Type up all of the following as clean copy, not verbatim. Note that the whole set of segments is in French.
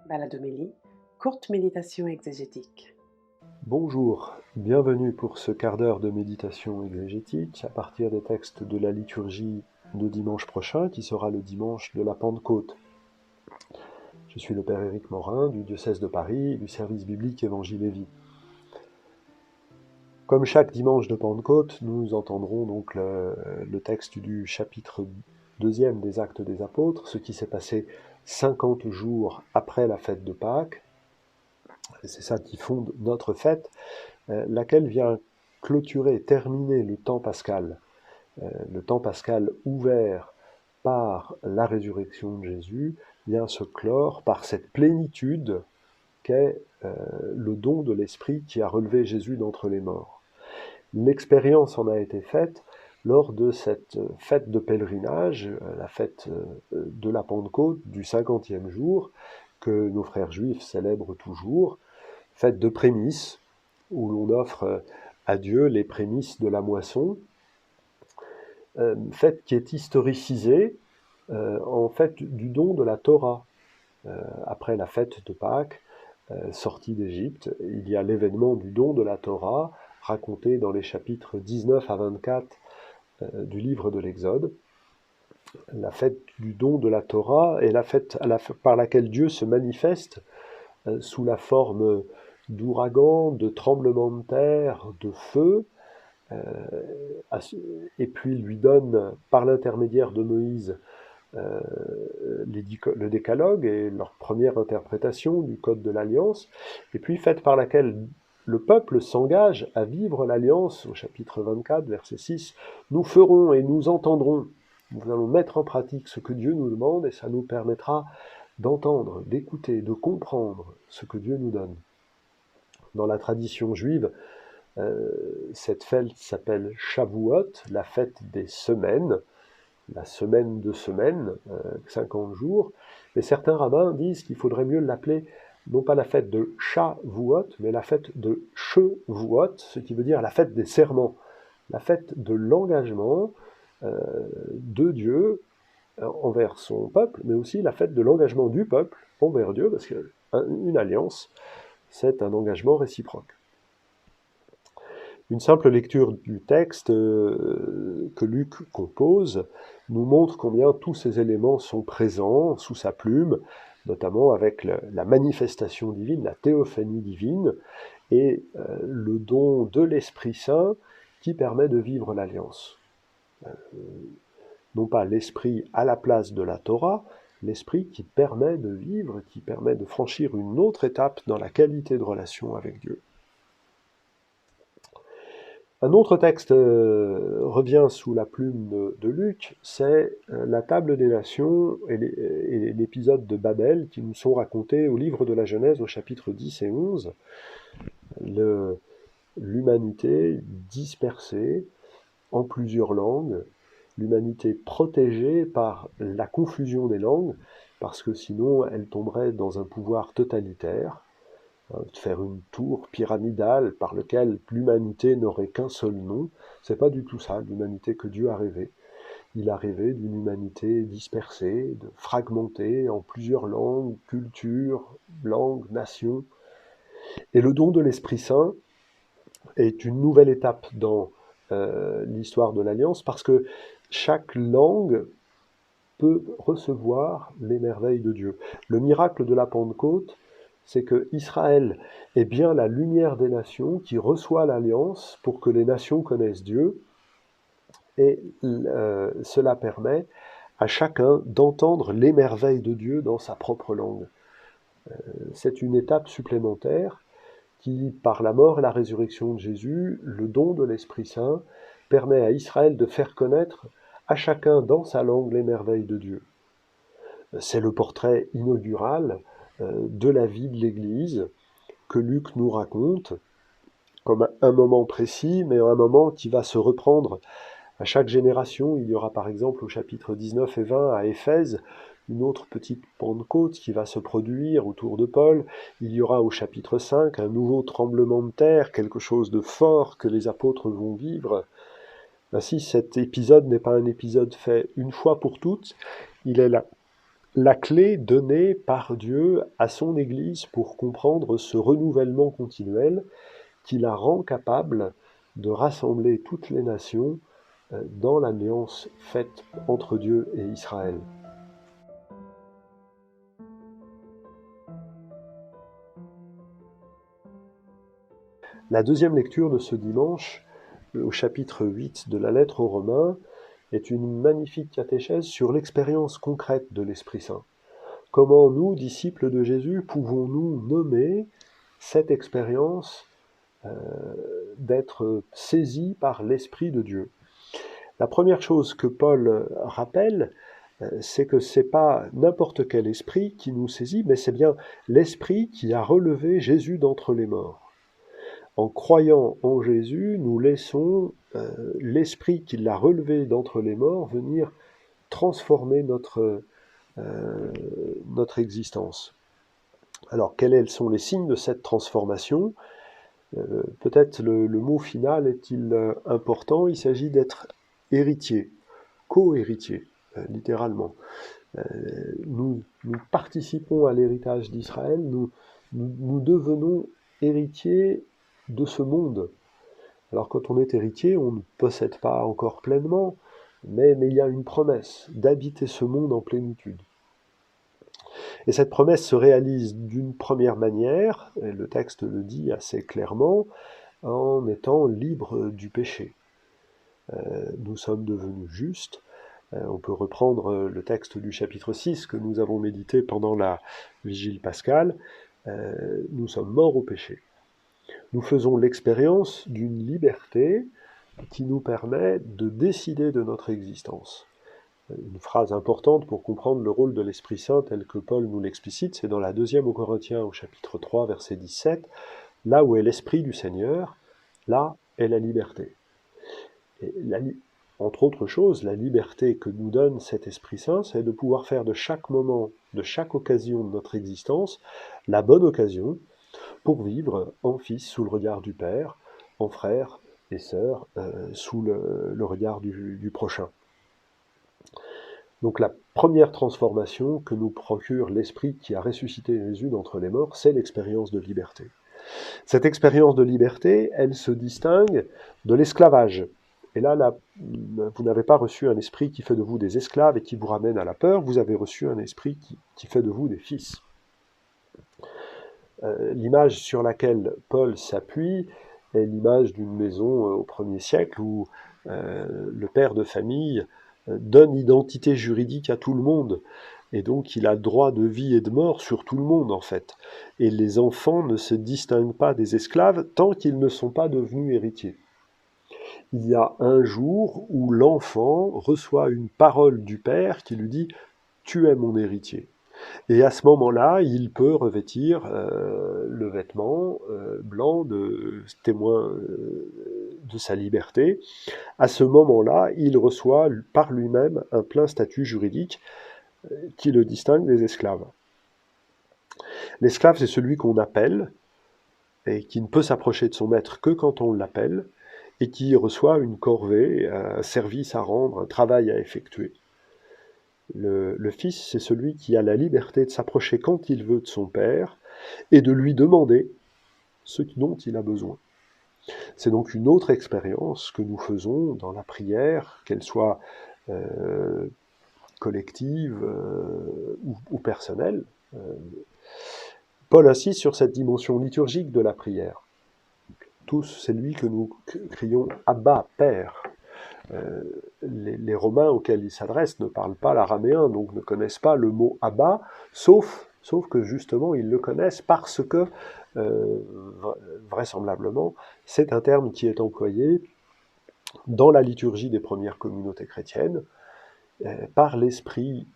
Baladomélie, courte méditation exégétique. Bonjour, bienvenue pour ce quart d'heure de méditation exégétique à partir des textes de la liturgie de dimanche prochain qui sera le dimanche de la Pentecôte. Je suis le Père Éric Morin du diocèse de Paris du service biblique Évangile et Vie. Comme chaque dimanche de Pentecôte, nous entendrons donc le texte du chapitre 2 des Actes des Apôtres, ce qui s'est passé 50 jours après la fête de Pâques. Et c'est ça qui fonde notre fête, laquelle vient clôturer, terminer le temps pascal ouvert par la résurrection de Jésus, vient se clore par cette plénitude qu'est le don de l'Esprit qui a relevé Jésus d'entre les morts. L'expérience en a été faite lors de cette fête de pèlerinage, la fête de la Pentecôte du 50e jour, que nos frères juifs célèbrent toujours, fête de prémices, où l'on offre à Dieu les prémices de la moisson, fête qui est historicisée en fait du don de la Torah. Après la fête de Pâques, sortie d'Égypte, il y a l'événement du don de la Torah, raconté dans les chapitres 19 à 24 du livre de l'Exode. La fête du don de la Torah est la fête par laquelle Dieu se manifeste sous la forme d'ouragans, de tremblements de terre, de feu, et puis lui donne, par l'intermédiaire de Moïse, le décalogue et leur première interprétation du code de l'Alliance, et puis fête par laquelle le peuple s'engage à vivre l'Alliance, au chapitre 24, verset 6, « Nous ferons et nous entendrons ». Nous allons mettre en pratique ce que Dieu nous demande, et ça nous permettra d'entendre, d'écouter, de comprendre ce que Dieu nous donne. Dans la tradition juive, cette fête s'appelle Shavuot, la fête des semaines, la semaine de semaines, 50 jours. Mais certains rabbins disent qu'il faudrait mieux l'appeler non pas la fête de Shavuot, mais la fête de Shevuot, ce qui veut dire la fête des serments, la fête de l'engagement de Dieu envers son peuple, mais aussi la fête de l'engagement du peuple envers Dieu, parce qu'une alliance, c'est un engagement réciproque. Une simple lecture du texte que Luc compose nous montre combien tous ces éléments sont présents sous sa plume, notamment avec la manifestation divine, la théophanie divine, et le don de l'Esprit Saint qui permet de vivre l'Alliance. Non pas l'Esprit à la place de la Torah, l'Esprit qui permet de vivre, qui permet de franchir une autre étape dans la qualité de relation avec Dieu. Un autre texte revient sous la plume de Luc, c'est la table des nations et l'épisode de Babel qui nous sont racontés au livre de la Genèse au chapitre 10 et 11. L'humanité dispersée en plusieurs langues, l'humanité protégée par la confusion des langues, parce que sinon elle tomberait dans un pouvoir totalitaire, de faire une tour pyramidale par laquelle l'humanité n'aurait qu'un seul nom. C'est pas du tout ça, l'humanité que Dieu a rêvé. Il a rêvé d'une humanité dispersée, fragmentée en plusieurs langues, cultures, langues, nations. Et le don de l'Esprit Saint est une nouvelle étape dans l'histoire de l'Alliance, parce que chaque langue peut recevoir les merveilles de Dieu. Le miracle de la Pentecôte, c'est que Israël est bien la lumière des nations qui reçoit l'Alliance pour que les nations connaissent Dieu, et cela permet à chacun d'entendre les merveilles de Dieu dans sa propre langue. C'est une étape supplémentaire qui, par la mort et la résurrection de Jésus, le don de l'Esprit Saint, permet à Israël de faire connaître à chacun dans sa langue les merveilles de Dieu. C'est le portrait inaugural de la vie de l'Église que Luc nous raconte comme un moment précis, mais un moment qui va se reprendre à chaque génération. Il y aura par exemple au chapitre 19 et 20 à Éphèse une autre petite Pentecôte qui va se produire autour de Paul. Il y aura au chapitre 5 un nouveau tremblement de terre, quelque chose de fort que les apôtres vont vivre. Ainsi, cet épisode n'est pas un épisode fait une fois pour toutes, il est la clé donnée par Dieu à son Église pour comprendre ce renouvellement continuel qui la rend capable de rassembler toutes les nations dans l'alliance faite entre Dieu et Israël. La deuxième lecture de ce dimanche, au chapitre 8 de la lettre aux Romains, est une magnifique catéchèse sur l'expérience concrète de l'Esprit Saint. Comment nous, disciples de Jésus, pouvons-nous nommer cette expérience d'être saisis par l'Esprit de Dieu? La première chose que Paul rappelle, c'est que ce n'est pas n'importe quel esprit qui nous saisit, mais c'est bien l'Esprit qui a relevé Jésus d'entre les morts. En croyant en Jésus, nous laissons l'Esprit qui l'a relevé d'entre les morts venir transformer notre existence. Alors, quels sont les signes de cette transformation? Peut-être le mot final est-il important. Il s'agit d'être héritier, co-héritier, littéralement. Nous participons à l'héritage d'Israël, nous devenons héritiers de ce monde. Alors quand on est héritier, on ne possède pas encore pleinement, mais il y a une promesse d'habiter ce monde en plénitude. Et cette promesse se réalise d'une première manière, et le texte le dit assez clairement, en étant libres du péché. Nous sommes devenus justes. On peut reprendre le texte du chapitre 6 que nous avons médité pendant la vigile pascale. Nous sommes morts au péché. Nous faisons l'expérience d'une liberté qui nous permet de décider de notre existence. Une phrase importante pour comprendre le rôle de l'Esprit Saint tel que Paul nous l'explicite, c'est dans la deuxième aux Corinthiens au chapitre 3 verset 17, là où est l'Esprit du Seigneur, là est la liberté. Et entre autres choses, la liberté que nous donne cet Esprit Saint, c'est de pouvoir faire de chaque moment, de chaque occasion de notre existence, la bonne occasion pour vivre en fils sous le regard du Père, en frère et sœurs sous le regard du prochain. Donc la première transformation que nous procure l'Esprit qui a ressuscité Jésus d'entre les morts, c'est l'expérience de liberté. Cette expérience de liberté, elle se distingue de l'esclavage. Et là, vous n'avez pas reçu un esprit qui fait de vous des esclaves et qui vous ramène à la peur, vous avez reçu un esprit qui fait de vous des fils. L'image sur laquelle Paul s'appuie est l'image d'une maison au 1er siècle où le père de famille donne identité juridique à tout le monde. Et donc il a droit de vie et de mort sur tout le monde en fait. Et les enfants ne se distinguent pas des esclaves tant qu'ils ne sont pas devenus héritiers. Il y a un jour où l'enfant reçoit une parole du père qui lui dit « Tu es mon héritier ». Et à ce moment-là, il peut revêtir le vêtement blanc de témoin de sa liberté. À ce moment-là, il reçoit par lui-même un plein statut juridique qui le distingue des esclaves. L'esclave, c'est celui qu'on appelle et qui ne peut s'approcher de son maître que quand on l'appelle et qui reçoit une corvée, un service à rendre, un travail à effectuer. Le fils, c'est celui qui a la liberté de s'approcher quand il veut de son père et de lui demander ce dont il a besoin. C'est donc une autre expérience que nous faisons dans la prière, qu'elle soit collective ou personnelle. Paul insiste sur cette dimension liturgique de la prière. Tous, c'est lui que nous crions « Abba, Père ». Les Romains auxquels il s'adresse ne parlent pas l'araméen, donc ne connaissent pas le mot Abba, sauf que justement ils le connaissent parce que, vraisemblablement, c'est un terme qui est employé dans la liturgie des premières communautés chrétiennes. Par l'Esprit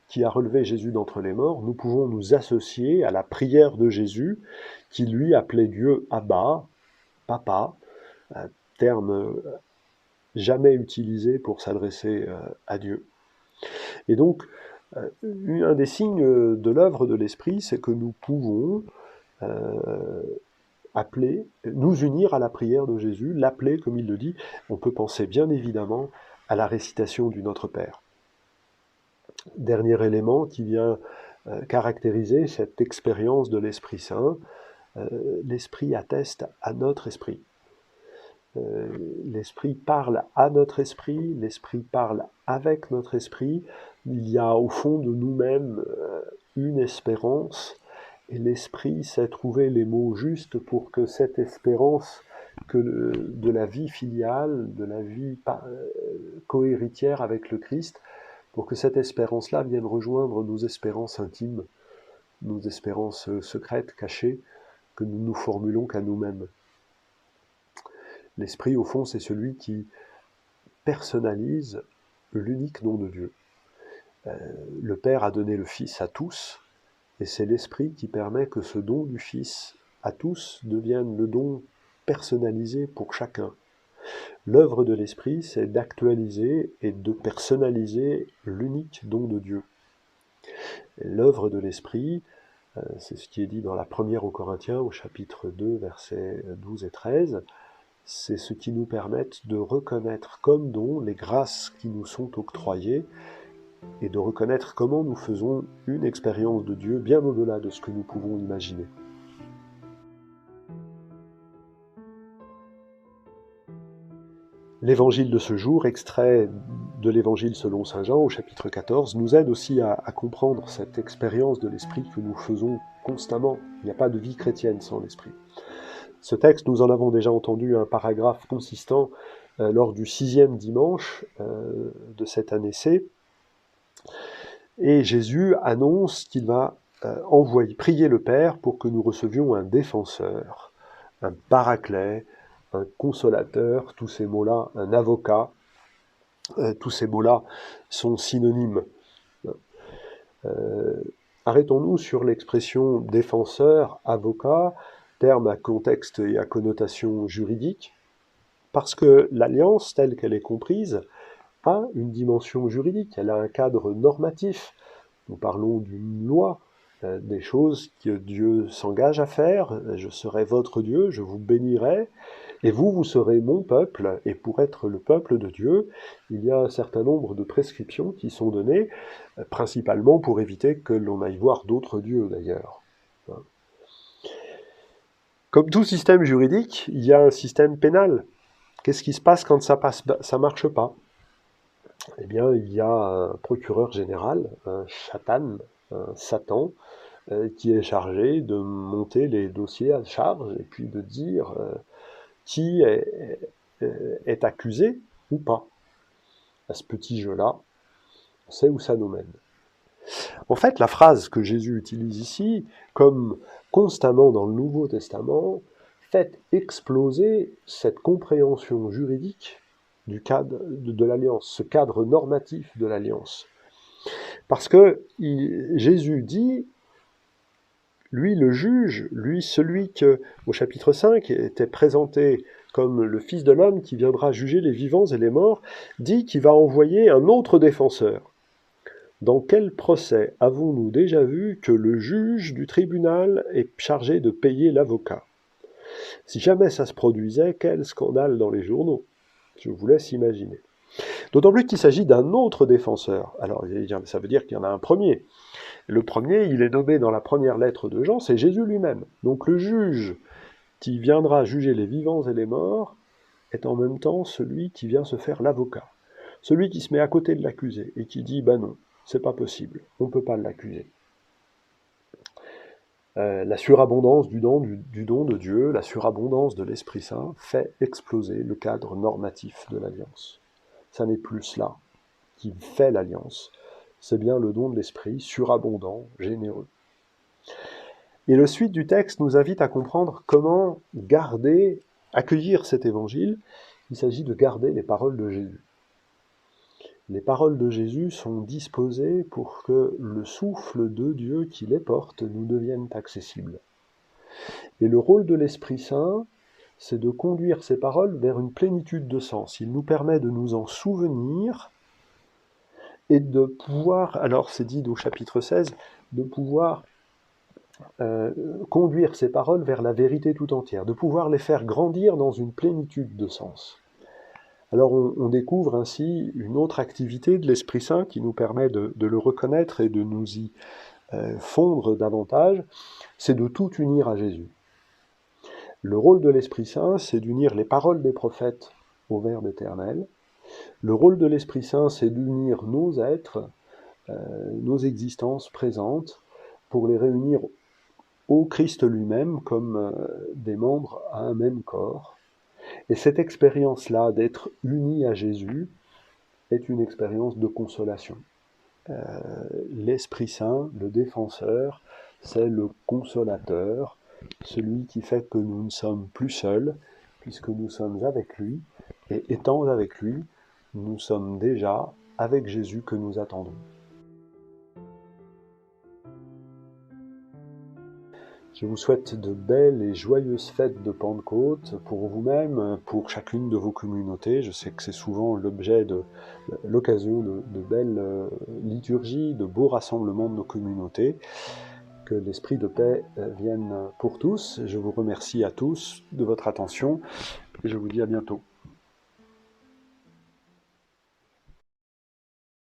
qui a relevé Jésus d'entre les morts, nous pouvons nous associer à la prière de Jésus, qui lui appelait Dieu Abba, Papa, un terme jamais utilisé pour s'adresser à Dieu. Et donc, un des signes de l'œuvre de l'Esprit, c'est que nous pouvons nous unir à la prière de Jésus, l'appeler comme il le dit. On peut penser bien évidemment à la récitation du Notre Père. Dernier élément qui vient caractériser cette expérience de l'Esprit Saint, l'Esprit atteste à notre esprit. L'Esprit parle à notre esprit, l'Esprit parle avec notre esprit. Il y a au fond de nous-mêmes une espérance, et l'Esprit sait trouver les mots justes pour que cette espérance de la vie filiale, de la vie cohéritière avec le Christ, pour que cette espérance-là vienne rejoindre nos espérances intimes, nos espérances secrètes, cachées, que nous nous formulons qu'à nous-mêmes. L'Esprit, au fond, c'est celui qui personnalise l'unique don de Dieu. Le Père a donné le Fils à tous, et c'est l'Esprit qui permet que ce don du Fils à tous devienne le don personnalisé pour chacun. L'œuvre de l'Esprit, c'est d'actualiser et de personnaliser l'unique don de Dieu. L'œuvre de l'Esprit, c'est ce qui est dit dans la première aux Corinthiens, au chapitre 2, versets 12 et 13, c'est ce qui nous permet de reconnaître comme don les grâces qui nous sont octroyées et de reconnaître comment nous faisons une expérience de Dieu bien au-delà de ce que nous pouvons imaginer. L'évangile de ce jour, extrait de l'évangile selon saint Jean au chapitre 14, nous aide aussi à comprendre cette expérience de l'Esprit que nous faisons constamment. Il n'y a pas de vie chrétienne sans l'Esprit. Ce texte, nous en avons déjà entendu un paragraphe consistant lors du 6e dimanche de cette année C. Et Jésus annonce qu'il va prier le Père pour que nous recevions un défenseur, un paraclet, un consolateur, tous ces mots-là, un avocat, tous ces mots-là sont synonymes. Arrêtons-nous sur l'expression défenseur, avocat, terme à contexte et à connotation juridique, parce que l'alliance, telle qu'elle est comprise, a une dimension juridique, elle a un cadre normatif. Nous parlons d'une loi, des choses que Dieu s'engage à faire. Je serai votre Dieu, je vous bénirai, et vous serez mon peuple. Et pour être le peuple de Dieu, il y a un certain nombre de prescriptions qui sont données, principalement pour éviter que l'on aille voir d'autres dieux d'ailleurs. Comme tout système juridique, il y a un système pénal. Qu'est-ce qui se passe quand ça marche pas? Eh bien, il y a un procureur général, un shaitan, un Satan, qui est chargé de monter les dossiers à charge et puis de dire qui est accusé ou pas. À ce petit jeu-là, on sait où ça nous mène. En fait, la phrase que Jésus utilise ici, comme constamment dans le Nouveau Testament, fait exploser cette compréhension juridique du cadre de l'alliance, ce cadre normatif de l'alliance. Parce que Jésus dit, lui le juge, lui celui que, au chapitre 5, était présenté comme le Fils de l'homme qui viendra juger les vivants et les morts, dit qu'il va envoyer un autre défenseur. Dans quel procès avons-nous déjà vu que le juge du tribunal est chargé de payer l'avocat? Si jamais ça se produisait, quel scandale dans les journaux! Je vous laisse imaginer. D'autant plus qu'il s'agit d'un autre défenseur. Alors, ça veut dire qu'il y en a un premier. Le premier, il est nommé dans la première lettre de Jean, c'est Jésus lui-même. Donc le juge qui viendra juger les vivants et les morts est en même temps celui qui vient se faire l'avocat. Celui qui se met à côté de l'accusé et qui dit « ben non, c'est pas possible, on ne peut pas l'accuser ». La surabondance du don de Dieu, la surabondance de l'Esprit Saint fait exploser le cadre normatif de l'alliance. Ça n'est plus cela qui fait l'alliance, c'est bien le don de l'Esprit, surabondant, généreux. Et le suite du texte nous invite à comprendre comment accueillir cet évangile. Il s'agit de garder les paroles de Jésus. Les paroles de Jésus sont disposées pour que le souffle de Dieu qui les porte nous devienne accessible. Et le rôle de l'Esprit Saint, c'est de conduire ces paroles vers une plénitude de sens. Il nous permet de nous en souvenir et de pouvoir, alors c'est dit au chapitre 16, de pouvoir conduire ces paroles vers la vérité tout entière, de pouvoir les faire grandir dans une plénitude de sens. Alors on découvre ainsi une autre activité de l'Esprit Saint qui nous permet de le reconnaître et de nous y fondre davantage, c'est de tout unir à Jésus. Le rôle de l'Esprit Saint, c'est d'unir les paroles des prophètes au Verbe éternel. Le rôle de l'Esprit Saint, c'est d'unir nos êtres, nos existences présentes, pour les réunir au Christ lui-même comme des membres à un même corps. Et cette expérience-là d'être unis à Jésus est une expérience de consolation. L'Esprit Saint, le défenseur, c'est le consolateur, celui qui fait que nous ne sommes plus seuls, puisque nous sommes avec lui, et étant avec lui, nous sommes déjà avec Jésus que nous attendons. Je vous souhaite de belles et joyeuses fêtes de Pentecôte pour vous-même, pour chacune de vos communautés. Je sais que c'est souvent l'occasion de belles liturgies, de beaux rassemblements de nos communautés. Que l'esprit de paix vienne pour tous. Je vous remercie à tous de votre attention et je vous dis à bientôt.